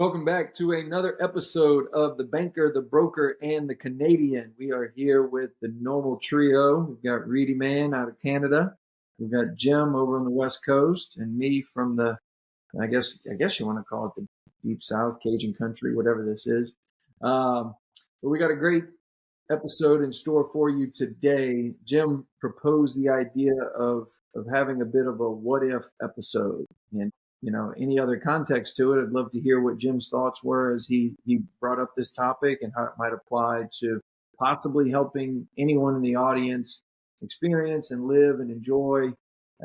Welcome back to another episode of The Banker, the Broker, and the Canadian. We are here with the normal trio. We've got Reedy Man out of Canada. We've got Jim over on the West Coast, and me from the, I guess you want to call it the Deep South, Cajun country, whatever this is. But we got a great episode in store for you today. Jim proposed the idea of having a bit of a what if episode, and any other context to it, I'd love to hear what Jim's thoughts were as he brought up this topic and how it might apply to possibly helping anyone in the audience experience and live and enjoy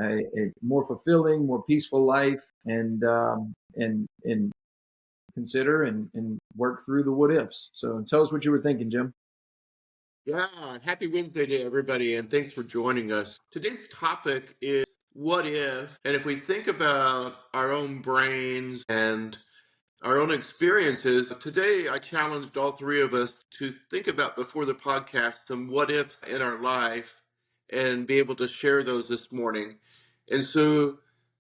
a more fulfilling, more peaceful life, and consider and work through the what ifs. So tell us what you were thinking, Jim. Yeah, happy Wednesday to everybody, and thanks for joining us. Today's topic is what if, and if we think about our own brains and our own experiences, today I challenged all three of us to think about before the podcast some what ifs in our life and be able to share those this morning. And so,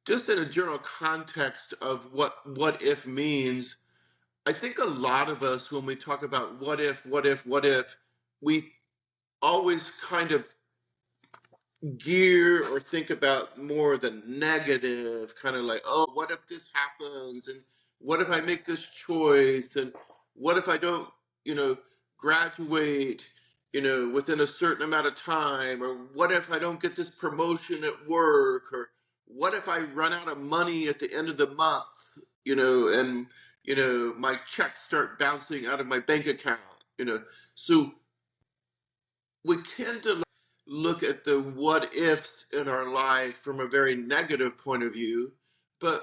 just in a general context of what if means, I think a lot of us, when we talk about what if, we always kind of gear or think about more the negative, kind of like, oh, what if this happens? And what if I make this choice? And what if I don't, graduate, within a certain amount of time? Or what if I don't get this promotion at work? Or what if I run out of money at the end of the month, and, my checks start bouncing out of my bank account, So we tend to look at the what ifs in our life from a very negative point of view. But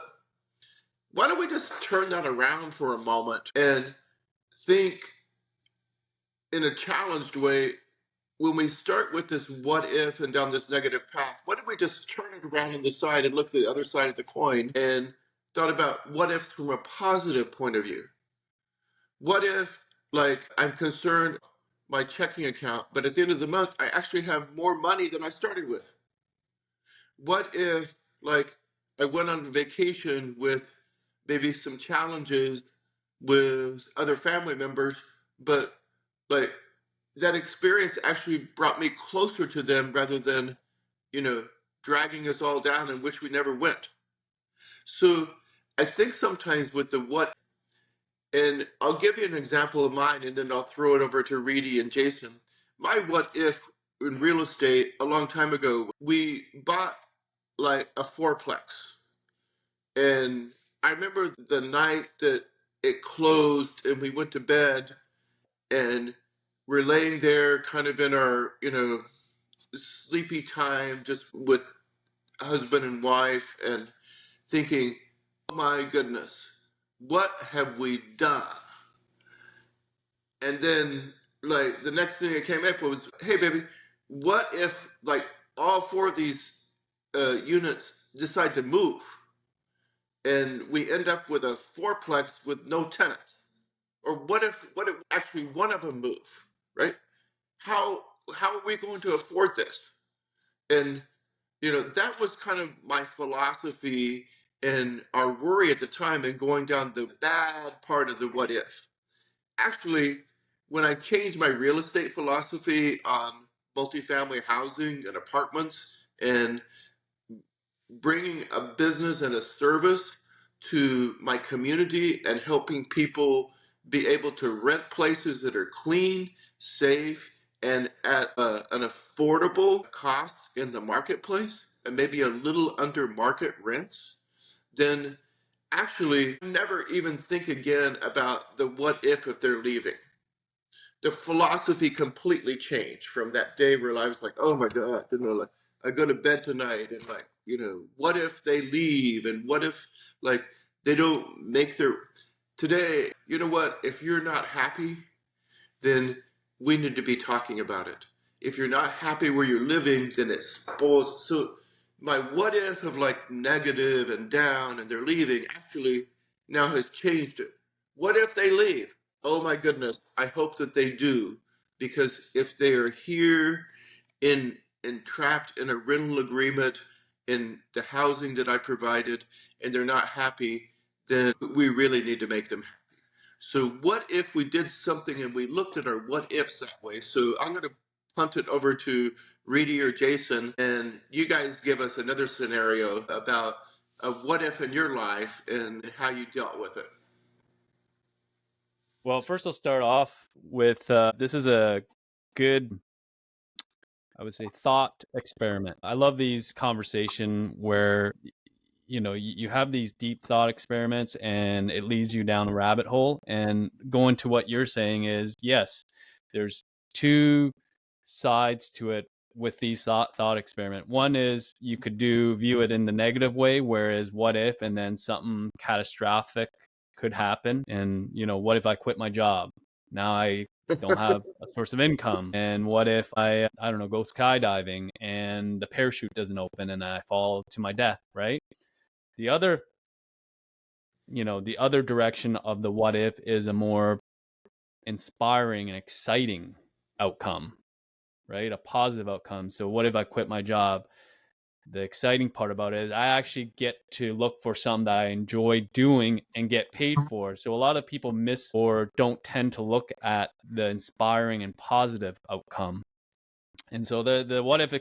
why don't we just turn that around for a moment and think in a challenged way? When we start with this what if and down this negative path, why don't we just turn it around on the side and look at the other side of the coin and thought about what if from a positive point of view? What if, like, I'm concerned my checking account, but at the end of the month, I actually have more money than I started with? What if, like, I went on vacation with maybe some challenges with other family members, but like that experience actually brought me closer to them rather than, dragging us all down and wish we never went. So I think sometimes with the what, and I'll give you an example of mine and then I'll throw it over to Reedy and Jason. My what if in real estate a long time ago, we bought like a fourplex. And I remember the night that it closed and we went to bed and we're laying there kind of in our, sleepy time just with husband and wife and thinking, oh my goodness, what have we done? And then like the next thing that came up was, hey baby, what if like all four of these units decide to move? And we end up with a fourplex with no tenants? Or what if actually one of them move, right? How are we going to afford this? And that was kind of my philosophy and our worry at the time and going down the bad part of the what if. Actually, when I changed my real estate philosophy on multifamily housing and apartments and bringing a business and a service to my community and helping people be able to rent places that are clean, safe, and at an affordable cost in the marketplace, and maybe a little under market rents, then actually never even think again about the what if they're leaving. The philosophy completely changed from that day where I was like, oh my God, like I go to bed tonight and like, what if they leave? And what if like they don't make their today, you know what? If you're not happy, then we need to be talking about it. If you're not happy where you're living, then it spoils. So my what if of like negative and down and they're leaving actually now has changed it. What if they leave? Oh my goodness, I hope that they do, because if they are here in trapped in a rental agreement in the housing that I provided and they're not happy, then we really need to make them So what if we did something and we looked at our what ifs that way? So I'm going to punt it over to Reedy or Jason, and you guys give us another scenario about a what if in your life and how you dealt with it. Well, first I'll start off with this is a good, I would say, thought experiment. I love these conversation where you have these deep thought experiments and it leads you down a rabbit hole. And going to what you're saying is, yes, there's two sides to it with these thought experiment. One is you could view it in the negative way, whereas what if, and then something catastrophic could happen. And, what if I quit my job? Now I don't have a source of income. And what if I don't know, go skydiving and the parachute doesn't open and I fall to my death, right? The other, the other direction of the what if is a more inspiring and exciting outcome, right? A positive outcome. So what if I quit my job? The exciting part about it is I actually get to look for something that I enjoy doing and get paid for. So a lot of people miss or don't tend to look at the inspiring and positive outcome. And so the what if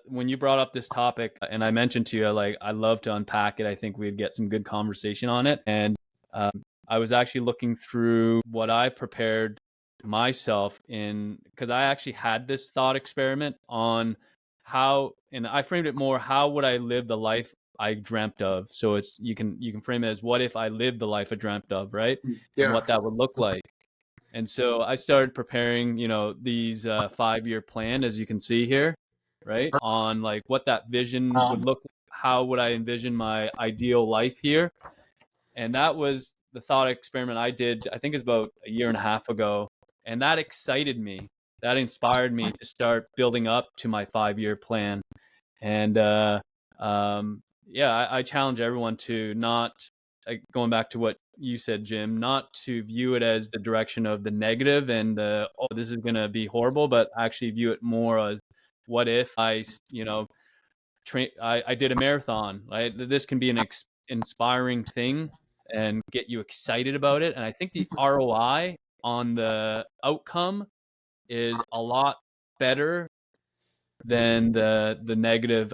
when you brought up this topic and I mentioned to you, like, I love to unpack it. I think we'd get some good conversation on it. And I was actually looking through what I prepared myself in, because I actually had this thought experiment on how, and I framed it more, how would I live the life I dreamt of? So you can frame it as what if I lived the life I dreamt of, right? And Yeah. what that would look like. And so I started preparing, these 5-year plan, as you can see here, right? On like what that vision would look like, how would I envision my ideal life here? And that was the thought experiment I did, I think it's about a year and a half ago. And that excited me. That inspired me to start building up to my 5-year plan. And yeah, I challenge everyone to not, like, going back to what you said, Jim, not to view it as the direction of the negative and oh, this is going to be horrible, but actually view it more as what if I did a marathon, right? This can be an inspiring thing and get you excited about it. And I think the ROI on the outcome is a lot better than the negative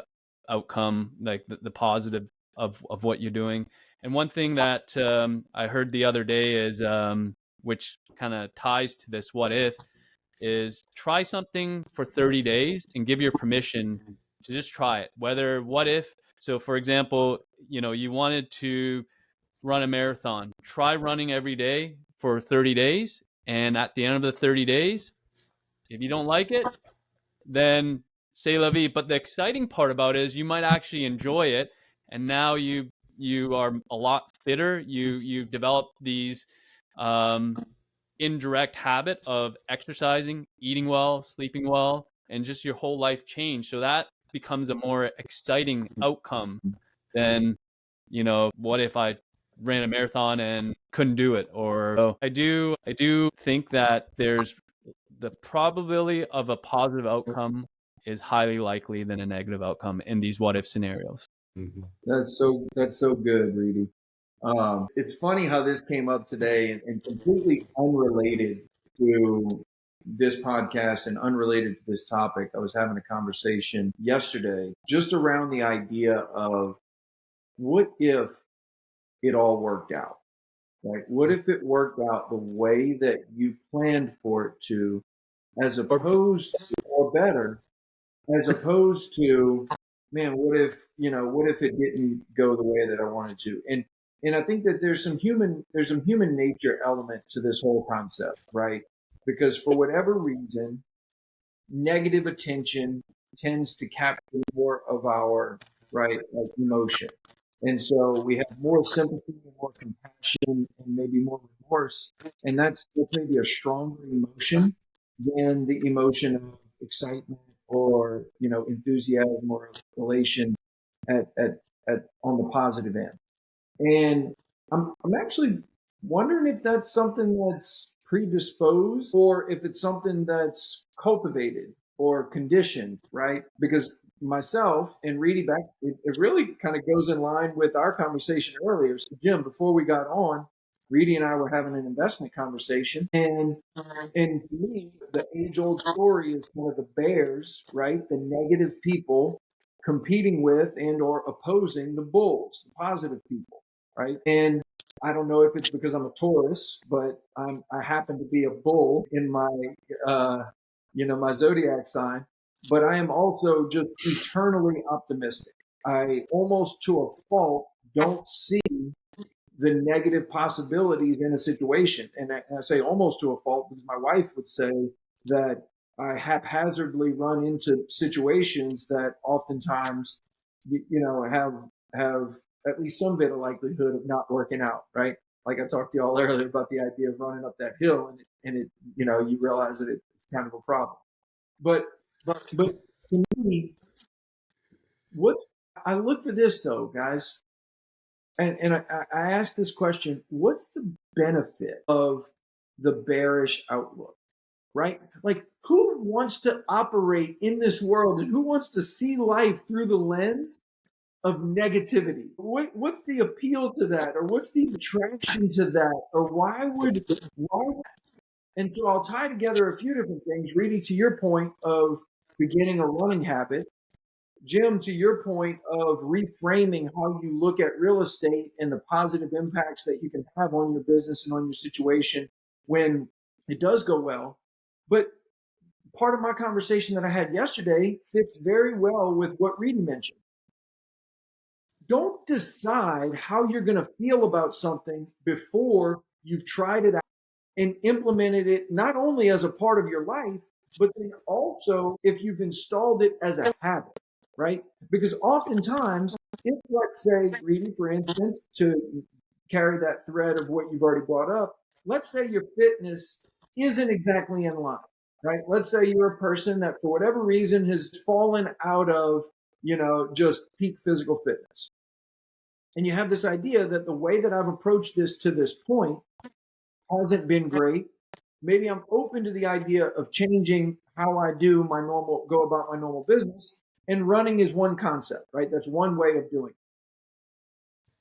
outcome, like the positive of what you're doing. And one thing that I heard the other day is, which kind of ties to this what if, is try something for 30 days and give your permission to just try it. Whether what if, so for example, you wanted to run a marathon, try running every day for 30 days. And at the end of the 30 days, if you don't like it, then say la vie. But the exciting part about it is you might actually enjoy it, and now you are a lot fitter. You develop these indirect habit of exercising, eating well, sleeping well, and just your whole life change. So that becomes a more exciting outcome than, what if I ran a marathon and couldn't do it? Or so I do think that there's the probability of a positive outcome is highly likely than a negative outcome in these what if scenarios. Mm-hmm. That's so good, Reedy. It's funny how this came up today and completely unrelated to this podcast and unrelated to this topic. I was having a conversation yesterday just around the idea of what if it all worked out, right? What if it worked out the way that you planned for it to, as opposed to, or better, as opposed to, man, what if it didn't go the way that I wanted to? And I think that there's some human nature element to this whole concept, right? Because for whatever reason, negative attention tends to capture more of our, right, like, emotion. And so we have more sympathy and more compassion and maybe more remorse. And that's maybe a stronger emotion than the emotion of excitement or, enthusiasm or elation at on the positive end. And I'm actually wondering if that's something that's predisposed or if it's something that's cultivated or conditioned, right? Because myself and reading back, it really kind of goes in line with our conversation earlier. So, Jim, before we got on, Reedy and I were having an investment conversation, and to me, the age-old story is kind of the bears, right? The negative people competing with and or opposing the bulls, the positive people, right? And I don't know if it's because I'm a Taurus, but I happen to be a bull in my, my zodiac sign. But I am also just eternally optimistic. I almost to a fault don't see the negative possibilities in a situation. And I say almost to a fault because my wife would say that I haphazardly run into situations that oftentimes, have at least some bit of likelihood of not working out, right? Like I talked to y'all earlier about the idea of running up that hill, and it you realize that it's kind of a problem. But but to me, what's I look for this though, guys. And I asked this question: what's the benefit of the bearish outlook, right? Like, who wants to operate in this world and who wants to see life through the lens of negativity? What's the appeal to that, or what's the attraction to that, or why? And so I'll tie together a few different things. Reedy, to your point of beginning a running habit, Jim, to your point of reframing how you look at real estate and the positive impacts that you can have on your business and on your situation when it does go well. But part of my conversation that I had yesterday fits very well with what Reedy mentioned. Don't decide how you're going to feel about something before you've tried it out and implemented it not only as a part of your life, but then also if you've installed it as a habit, right? Because oftentimes, if let's say, Reedy, for instance, to carry that thread of what you've already brought up, let's say your fitness isn't exactly in line, right? Let's say you're a person that for whatever reason has fallen out of, just peak physical fitness. And you have this idea that the way that I've approached this to this point hasn't been great. Maybe I'm open to the idea of changing how I go about my normal business. And running is one concept, right? That's one way of doing it.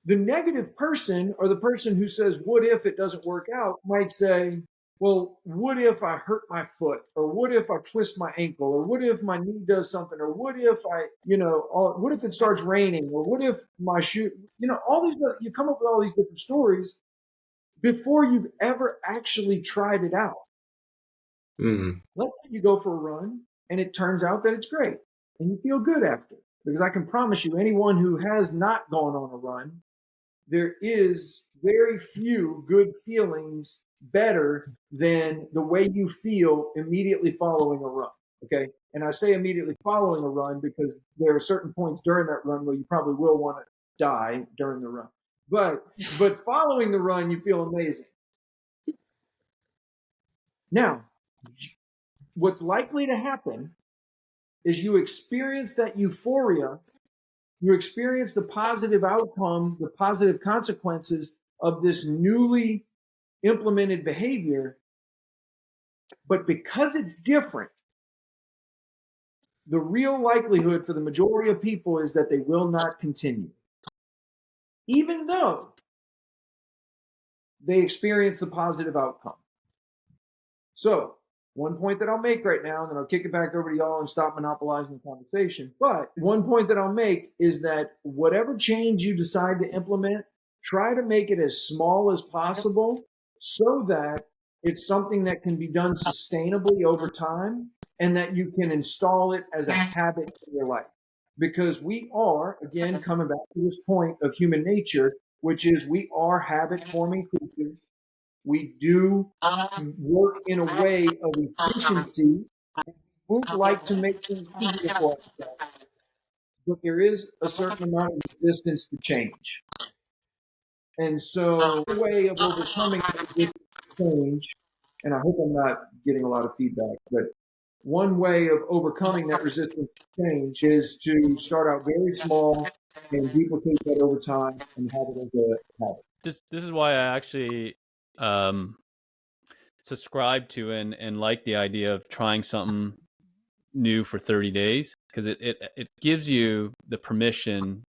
The negative person, or the person who says, what if it doesn't work out, might say, well, what if I hurt my foot? Or what if I twist my ankle? Or what if my knee does something? Or what if what if it starts raining? Or what if my shoe, all these, you come up with all these different stories before you've ever actually tried it out. Mm-hmm. Let's say you go for a run and it turns out that it's great and you feel good after. Because I can promise you, anyone who has not gone on a run, there is very few good feelings better than the way you feel immediately following a run. Okay. And I say immediately following a run because there are certain points during that run where you probably will want to die during the run. But following the run, you feel amazing. Now, what's likely to happen is you experience that euphoria, you experience the positive outcome, the positive consequences of this newly implemented behavior. But because it's different, the real likelihood for the majority of people is that they will not continue, even though they experience the positive outcome. So, one point that I'll make right now, and then I'll kick it back over to y'all and stop monopolizing the conversation. But one point that I'll make is that whatever change you decide to implement, try to make it as small as possible so that it's something that can be done sustainably over time and that you can install it as a habit in your life. Because we are, again, coming back to this point of human nature, which is we are habit forming creatures. We do work in a way of efficiency. We would like to make things easier for ourselves, but there is a certain amount of resistance to change. And so, a way of overcoming that resistance to change, and I hope I'm not getting a lot of feedback, but one way of overcoming that resistance to change is to start out very small and duplicate that over time and have it as a habit. This is why I actually subscribe to and like the idea of trying something new for 30 days because it gives you the permission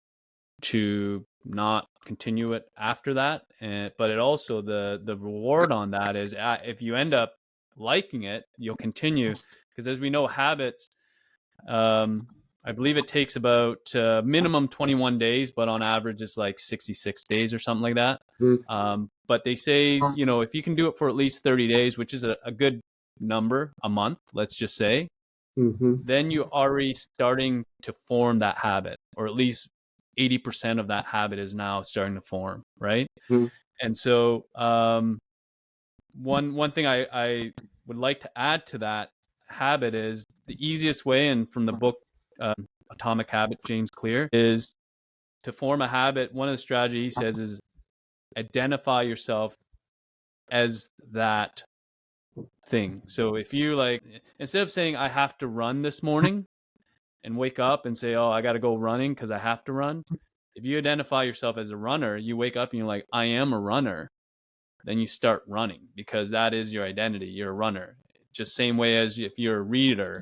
to not continue it after that. But it also, the reward on that is, if you end up liking it, you'll continue, because as we know, habits, I believe it takes about minimum 21 days, but on average it's like 66 days or something like that. But they say, if you can do it for at least 30 days, which is a good number, a month, let's just say, then you're already starting to form that habit, or at least 80% of that habit is now starting to form, right? And so one thing I would like to add to that habit is, the easiest way, and from the book Atomic Habit, James Clear, is to form a habit. One of the strategies he says is identify yourself as that thing. So if you, like, instead of saying I have to run this morning and wake up and say, oh, I got to go running because I have to run, if you identify yourself as a runner, you wake up and you're like, I am a runner, then you start running, because that is your identity. You're a runner. Just same way as if you're a reader,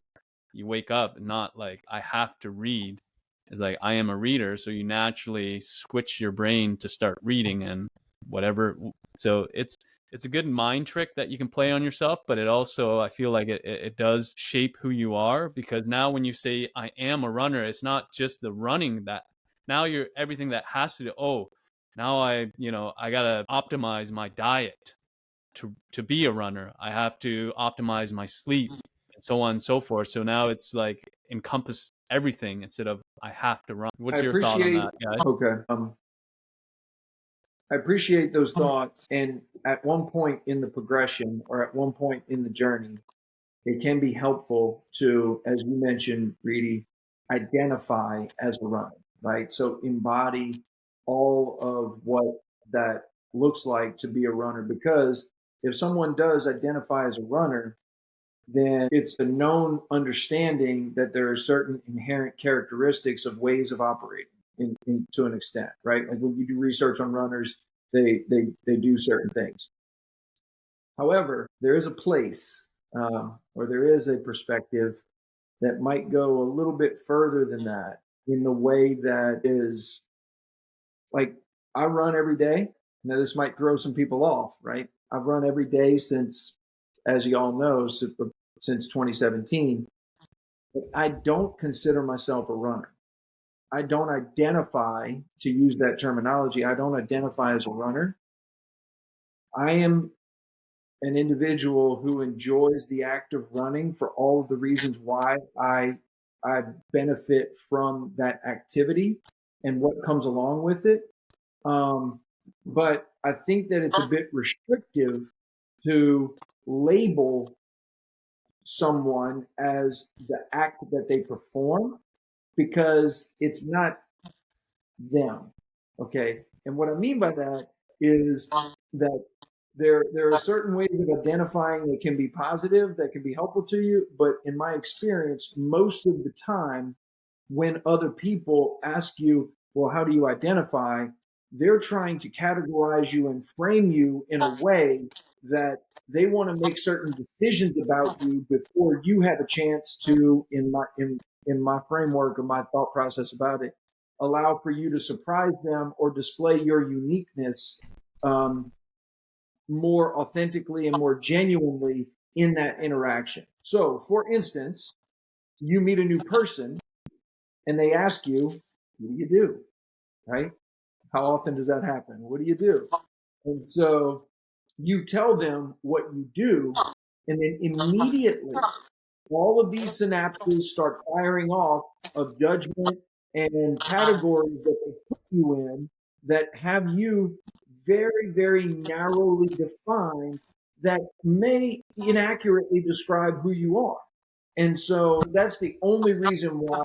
you wake up not like I have to read. It's like I am a reader, so you naturally switch your brain to start reading and whatever. So it's a good mind trick that you can play on yourself, but it also, I feel like it does shape who you are, because now when you say I am a runner, it's not just the running, that now you're everything that has to do. Oh, now I gotta optimize my diet to be a runner. I have to optimize my sleep, and so on and so forth. So now it's like encompass everything instead of I have to run. What's your thought on that, guys? Okay. I appreciate those thoughts. And at one point in the progression, or at one point in the journey, it can be helpful to, as you mentioned, Reedy, identify as a runner, right? So embody all of what that looks like to be a runner. Because if someone does identify as a runner, then it's a known understanding that there are certain inherent characteristics of ways of operating to an extent, right? Like when you do research on runners, they do certain things. However, there is a place, or there is a perspective that might go a little bit further than that, in the way that is, like, I run every day. Now, this might throw some people off, right? I've run every day since, as you all know, since 2017. But I don't consider myself a runner. I don't identify, to use that terminology, I don't identify as a runner. I am an individual who enjoys the act of running for all of the reasons why I benefit from that activity and what comes along with it. But I think that it's a bit restrictive to label someone as the act that they perform, because it's not them. Okay. And what I mean by that is that there are certain ways of identifying that can be positive, that can be helpful to you. But in my experience, most of the time, when other people ask you, well, how do you identify? They're trying to categorize you and frame you in a way that they want to make certain decisions about you before you have a chance to, in my framework or my thought process about it, allow for you to surprise them or display your uniqueness more authentically and more genuinely in that interaction. So, for instance, you meet a new person and they ask you, what do you do? Right? How often does that happen? What do you do? And so you tell them what you do, and then immediately all of these synapses start firing off of judgment and categories that they put you in, that have you very, very narrowly defined, that may inaccurately describe who you are. And so that's the only reason why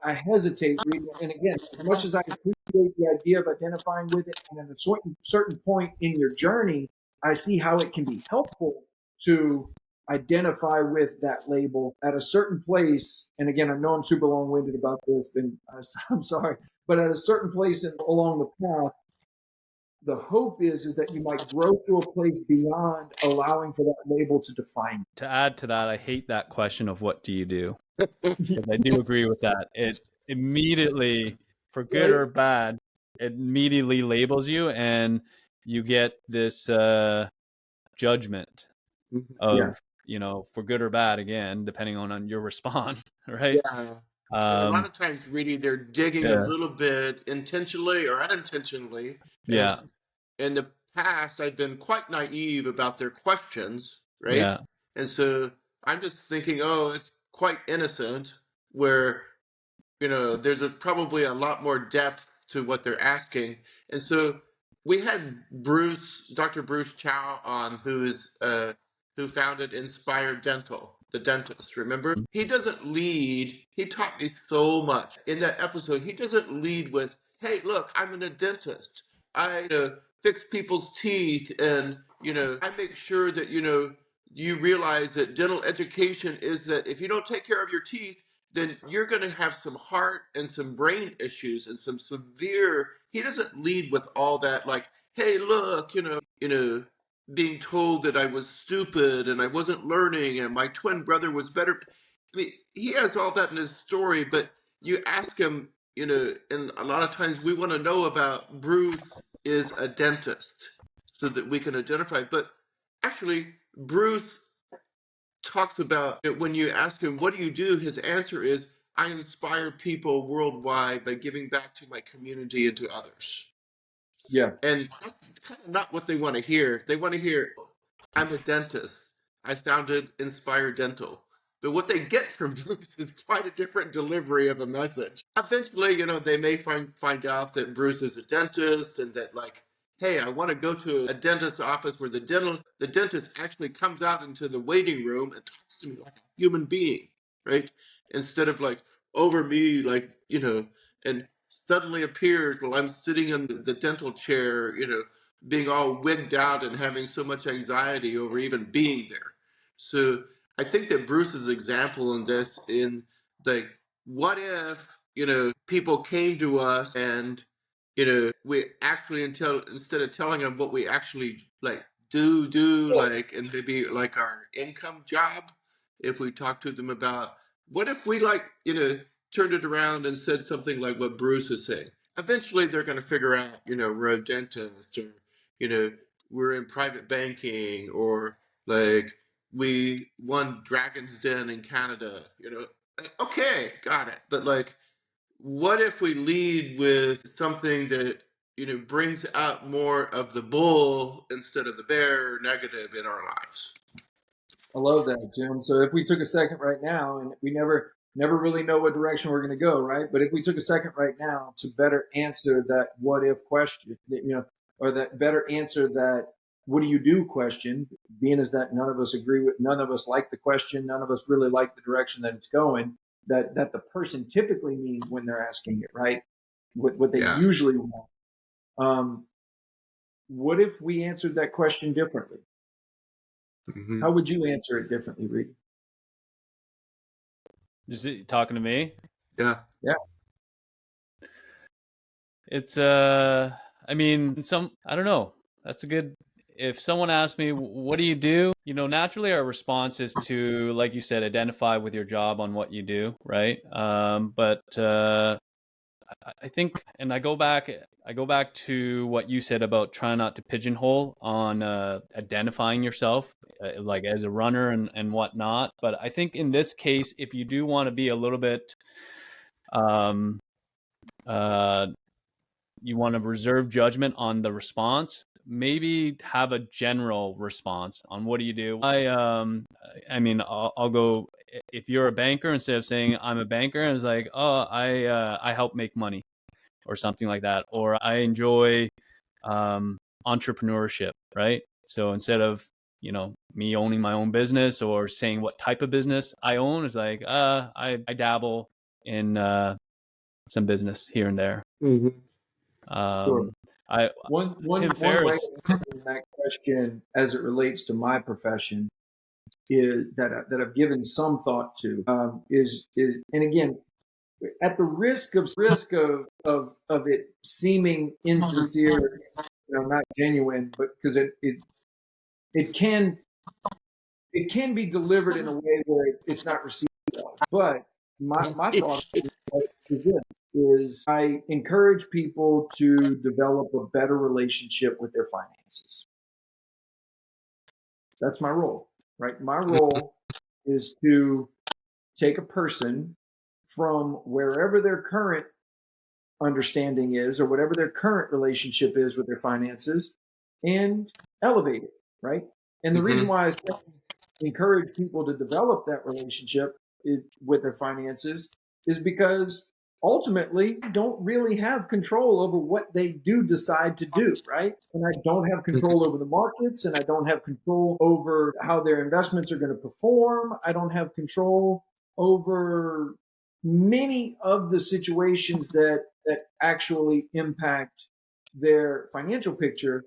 I hesitate reading. And again, as much as I appreciate the idea of identifying with it, and at a certain point in your journey, I see how it can be helpful to identify with that label at a certain place. And again, I know I'm super long-winded about this, and I'm sorry, but at a certain place along the path, the hope is that you might grow to a place beyond allowing for that label to define you. To add to that, I hate that question of what do you do? Because I do agree with that. It immediately, for good Right? or bad, immediately labels you, and you get this judgment Yeah. of, for good or bad, again, depending on your response, right? Yeah. And a lot Um, of times, really, they're digging a yeah, little bit intentionally or unintentionally. And yeah, in the past, I've been quite naive about their questions, right? yeah, And so I'm just thinking, oh, it's quite innocent, where there's probably a lot more depth to what they're asking. And so we had Dr. Bruce Chow on, who founded Inspired Dental, the dentist. Remember, he doesn't lead. He taught me so much in that episode. He doesn't lead with, "Hey, look, I'm a dentist. I fix people's teeth, and I make sure that you realize that dental education is that if you don't take care of your teeth, then you're going to have some heart and some brain issues and some severe." He doesn't lead with all that, like, "Hey, look, being told that I was stupid and I wasn't learning and my twin brother was better." I mean, he has all that in his story, but you ask him, and a lot of times we want to know about Bruce is a dentist so that we can identify. But actually, Bruce talks about it. When you ask him, "What do you do?" his answer is, "I inspire people worldwide by giving back to my community and to others." Yeah. And that's kind of not what they want to hear. They want to hear, "I'm a dentist. I founded Inspire Dental." But what they get from Bruce is quite a different delivery of a message. Eventually, they may find out that Bruce is a dentist, and that, like, "Hey, I want to go to a dentist's office where the dentist actually comes out into the waiting room and talks to me like a human being, right? Instead of like over me, like, and suddenly appears while I'm sitting in the dental chair, being all wigged out and having so much anxiety over even being there." So I think that Bruce's example in this, in like, what if, people came to us and, we actually, instead of telling them what we actually like do, like, and maybe like our income job, if we talk to them about, what if we, like, turned it around and said something like what Bruce is saying. Eventually they're going to figure out, we're a dentist, or, you know, we're in private banking, or like we won Dragon's Den in Canada, Okay, got it. But like, what if we lead with something that, brings out more of the bull instead of the bear negative in our lives? I love that, Jim. So if we took a second right now, and we never really know what direction we're going to go, right? But if we took a second right now to better answer that what if question, or that better answer that what do you do question, being as that none of us like the question, none of us really like the direction that it's going, that the person typically means when they're asking it, right? What they Yeah. usually want. Um, what if we answered that question differently? Mm-hmm. How would you answer it differently, Reed? Just talking to me. Yeah. Yeah. It's I mean, I don't know. That's a good. If someone asks me, what do you do? Naturally our response is to, like you said, identify with your job on what you do, right? But I think, and I go back to what you said about trying not to pigeonhole on identifying yourself, like as a runner and whatnot. But I think in this case, if you do want to be a little bit, um, you want to reserve judgment on the response, maybe have a general response on what do you do. I mean, I'll go, if you're a banker, instead of saying I'm a banker, it's like, oh, I help make money, or something like that, or I enjoy entrepreneurship, right? So instead of me owning my own business or saying what type of business I own, is like I dabble in some business here and there. Mm-hmm. Sure. I Tim One way Ferriss. of answering that question as it relates to my profession is that I've given some thought to, is and again, at the risk of it seeming insincere, not genuine, but because it can be delivered in a way where it's not received well. But my thought is this: is I encourage people to develop a better relationship with their finances. That's my role, right? My role is to take a person from wherever their current understanding is or whatever their current relationship is with their finances and elevate it, right? And the reason Mm-hmm. why I encourage people to develop that relationship with their finances is because ultimately I don't really have control over what they do decide to do, right? And I don't have control over the markets, and I don't have control over how their investments are going to perform. I don't have control over many of the situations that actually impact their financial picture.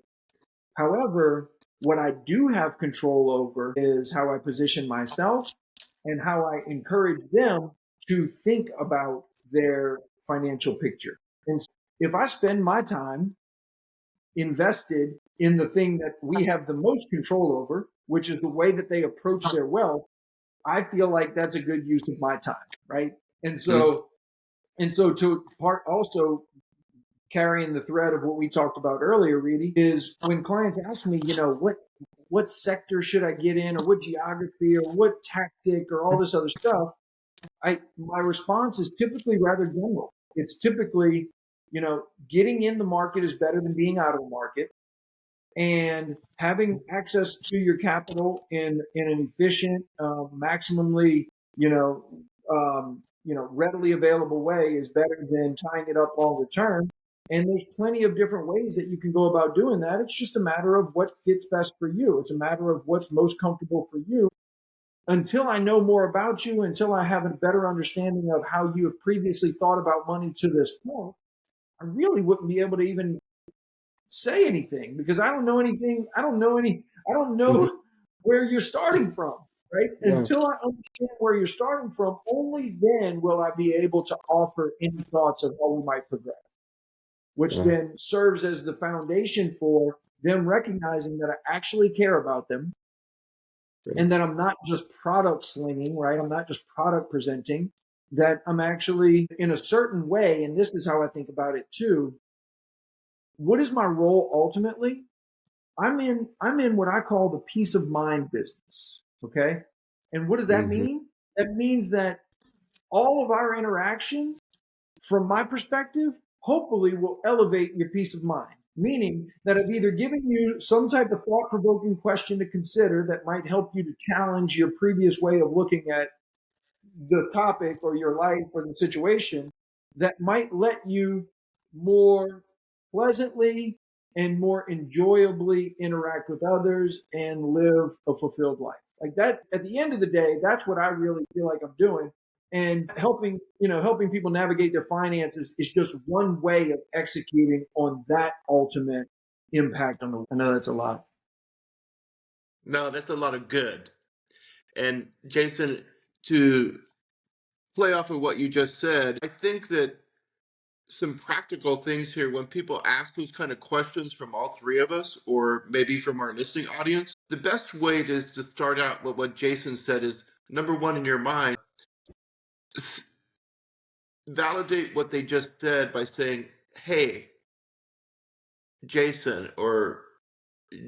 However, what I do have control over is how I position myself and how I encourage them to think about their financial picture. And so if I spend my time invested in the thing that we have the most control over, which is the way that they approach their wealth, I feel like that's a good use of my time, right? And so to part also carrying the thread of what we talked about earlier, Reedy, is when clients ask me, what sector should I get in, or what geography, or what tactic, or all this other stuff, my response is typically rather general. It's typically, getting in the market is better than being out of the market, and having access to your capital in an efficient, maximally, readily available way is better than tying it up longer term. And there's plenty of different ways that you can go about doing that. It's just a matter of what fits best for you. It's a matter of what's most comfortable for you. Until I know more about you, until I have a better understanding of how you have previously thought about money to this point, I really wouldn't be able to even say anything because I don't know anything. I don't know where you're starting from, right? Mm-hmm. Until I understand where you're starting from, only then will I be able to offer any thoughts of how we might progress, which then serves as the foundation for them recognizing that I actually care about them and that I'm not just product slinging, right? I'm not just product presenting, that I'm actually in a certain way. And this is how I think about it too. What is my role ultimately? I'm in what I call the peace of mind business. Okay. And what does that Mm-hmm. mean? That means that all of our interactions, from my perspective, hopefully will elevate your peace of mind. Meaning that I've either given you some type of thought provoking question to consider that might help you to challenge your previous way of looking at the topic or your life or the situation, that might let you more pleasantly and more enjoyably interact with others and live a fulfilled life. Like that, at the end of the day, that's what I really feel like I'm doing. And helping people navigate their finances is just one way of executing on that ultimate impact on the. I know that's a lot. No, that's a lot of good. And Jason, to play off of what you just said, I think that some practical things here when people ask those kind of questions from all three of us, or maybe from our listening audience, the best way is to start out with what Jason said is number one in your mind, validate what they just said by saying, hey, Jason, or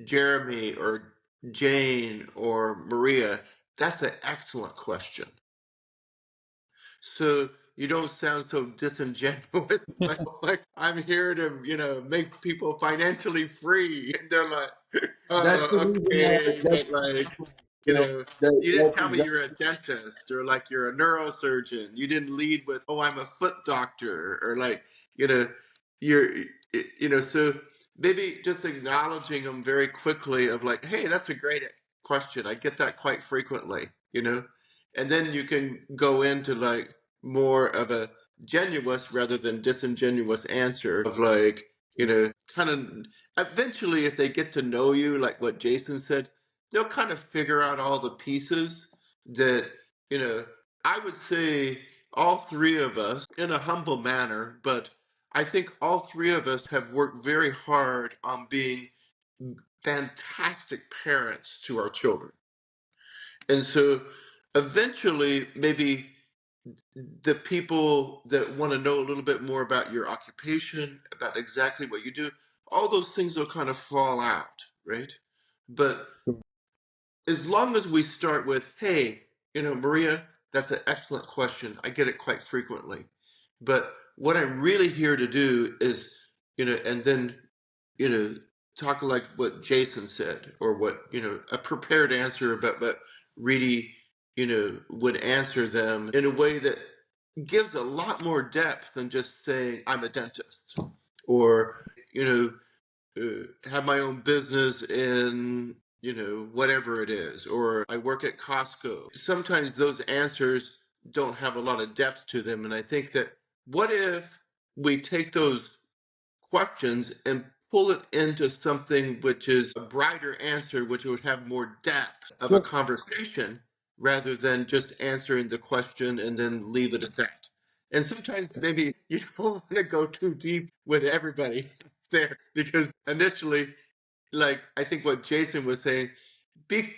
Jeremy, or Jane, or Maria, that's an excellent question. So you don't sound so disingenuous. Like I'm here to, make people financially free. And they're like, That's the reason why. okay, but like, You know, you didn't that's tell me exactly. you're a dentist or like you're a neurosurgeon. You didn't lead with, oh, I'm a foot doctor, or like, you know, you're, so maybe just acknowledging them very quickly of like, hey, that's a great question. I get that quite frequently, and then you can go into like more of a genuous rather than disingenuous answer of like, kind of eventually if they get to know you, like what Jason said, they'll kind of figure out all the pieces that, you know, I would say all three of us in a humble manner, but I think all three of us have worked very hard on being fantastic parents to our children. And so eventually, maybe the people that want to know a little bit more about your occupation, about exactly what you do, all those things will kind of fall out, right? But Sure. as long as we start with, hey, Maria, that's an excellent question. I get it quite frequently. But what I'm really here to do is, and then, you know, talk like what Jason said, or what, a prepared answer about what Reedy, would answer them in a way that gives a lot more depth than just saying, I'm a dentist, or, you know, have my own business in, whatever it is, or I work at Costco. Sometimes those answers don't have a lot of depth to them. And I think that, what if we take those questions and pull it into something which is a brighter answer, which would have more depth of a Sure. conversation, rather than just answering the question and then leave it at that. And sometimes maybe you don't want to go too deep with everybody there, because initially, like I think what Jason was saying, be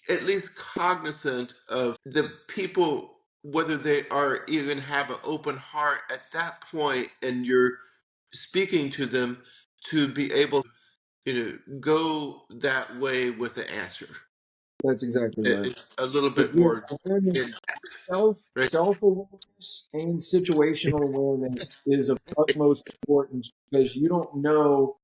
at least cognizant of the people, whether they are even have an open heart at that point, and you're speaking to them, to be able, go that way with the answer. That's exactly right. It's a little Because bit more in, right? self awareness and situational awareness is of utmost importance, because you don't know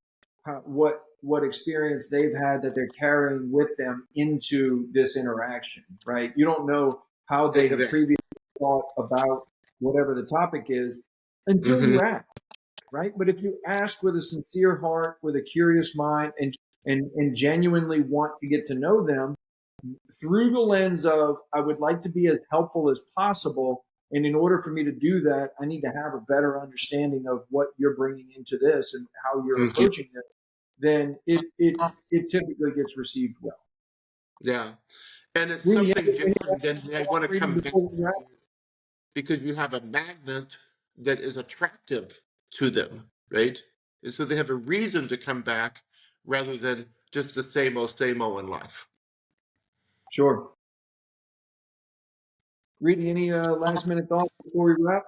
what experience they've had that they're carrying with them into this interaction, right? You don't know how they have Exactly. previously thought about whatever the topic is until Hmm. you ask, right? But if you ask with a sincere heart, with a curious mind, and genuinely want to get to know them through the lens of, I would like to be as helpful as possible, and in order for me to do that, I need to have a better understanding of what you're bringing into this and how you're Hmm. approaching this, then it typically gets received well. Yeah. And it's Really, something any different than they want last to reading come back before we wrap? because you have a magnet that is attractive to them, right? And so they have a reason to come back, rather than just the same old in life. Sure. Reedy, any last minute thoughts before we wrap?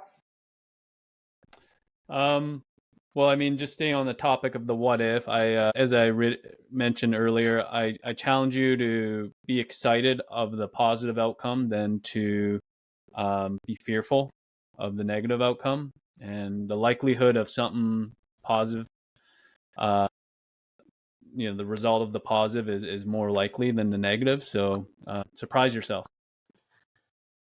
Well, I mean, just staying on the topic of the what if, as I mentioned earlier, I challenge you to be excited of the positive outcome than to be fearful of the negative outcome. And the likelihood of something positive, uh, the result of the positive is more likely than the negative. So surprise yourself.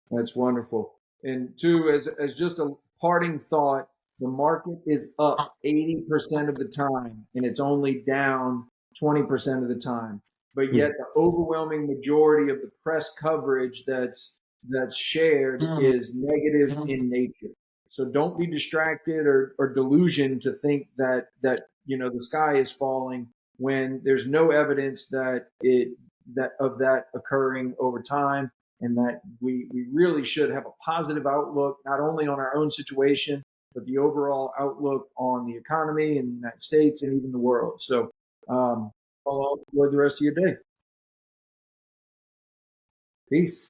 That's wonderful. And two, as just a parting thought, the market is up 80% of the time and it's only down 20% of the time. But yet the overwhelming majority of the press coverage that's shared is negative in nature. So don't be distracted or delusioned to think that the sky is falling, when there's no evidence that of that occurring over time, and that we really should have a positive outlook, not only on our own situation, but the overall outlook on the economy in the United States and even the world. So, enjoy the rest of your day. Peace.